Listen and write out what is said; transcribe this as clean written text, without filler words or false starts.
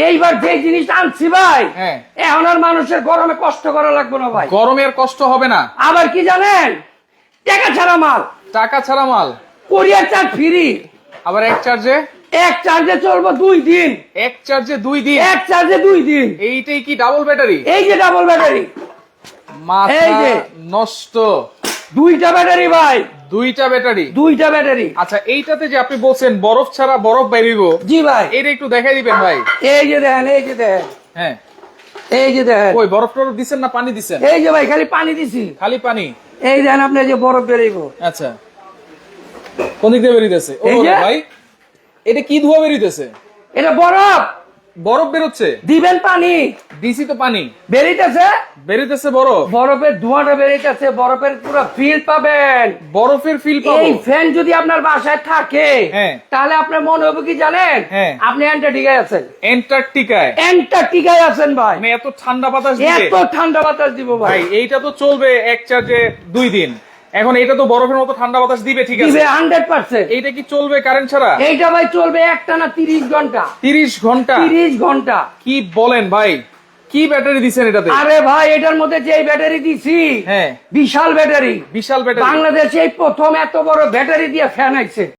এইবার যে জিনিস আনছি ভাই, এখন আর মানুষের গরমে কষ্ট করা লাগবে না ভাই। গরমে আর কষ্ট হবে না। আবার কি জানেন, টাকা ছাড়া মাল, টাকা ছাড়া মাল, কোরিয়ার চার্জ ফ্রি। আবার এক চার্জে, এক চার্জে চলবো 2 দিন, এক চার্জে 2 দিন, এক চার্জে 2 দিন। এইটাই কি ডাবল ব্যাটারি? এই যে ডাবল ব্যাটারি, মাথা এই যে। নষ্ট। 2টা ব্যাটারি ভাই, 2টা ব্যাটারি। 2টা ব্যাটারি। আচ্ছা, এইটাতে যে আপনি বলছেন বরফ ছাড়া বরফ বেরিব, জি ভাই, এটা একটু দেখাই দিবেন ভাই। এই যে দেখেন, এই যে দেখেন, হ্যাঁ, এই যে দেখেন, ওই বরফ টরফ দিছেন না পানি দিছেন? এই যে ভাই খালি পানি দিছি, খালি পানি। এই দেখেন আপনি যে বরফ বেরিব। আচ্ছা, কোন দিক দিয়ে বেরিতেছে? ও এই যে। ভাই, এটা কি ধোয়া বেরিতেছে? এটা বরফ। বরফ বেরোচ্ছে? দিবেন পানি, দিছি তো পানি, বেরিতেছে, বেরিতেছে বরফ। বরফের ধোঁয়াটা বেরিতেছে, বরফের পুরো ফিল পাবেন। বরফের ফিল পাবো। এই ফ্যান যদি আপনার বাসায় থাকে, হ্যাঁ। তাহলে আপনার মনে হবে কি জানেন, হ্যাঁ। আপনি অ্যান্টার্কটিকায় আছেন। অ্যান্টার্কটিকায়? অ্যান্টার্কটিকায় আছেন ভাই। মানে এত ঠান্ডা বাতাস দিবে? এত ঠান্ডা বাতাস দিব ভাই। ভাই এইটা তো চলবে এক চার্জে 2 দিন, এখন এটা তো বরফের মতো ঠান্ডা বাতাস দিবে, ঠিক আছে? দিবে 100%। এইটা কি চলবে কারেন্ট ছাড়া? এইটা ভাই চলবে একটানা 30 ঘন্টা। 30 ঘন্টা? 30 ঘন্টা। কি বলেন ভাই, কি ব্যাটারি দিছেন এটাতে? আরে ভাই, এটার মধ্যে যে ব্যাটারি দিছি, হ্যাঁ, বিশাল ব্যাটারি। বিশাল ব্যাটারি। বাংলাদেশে এই প্রথম এত বড় ব্যাটারি দিয়ে ফ্যান আইছে।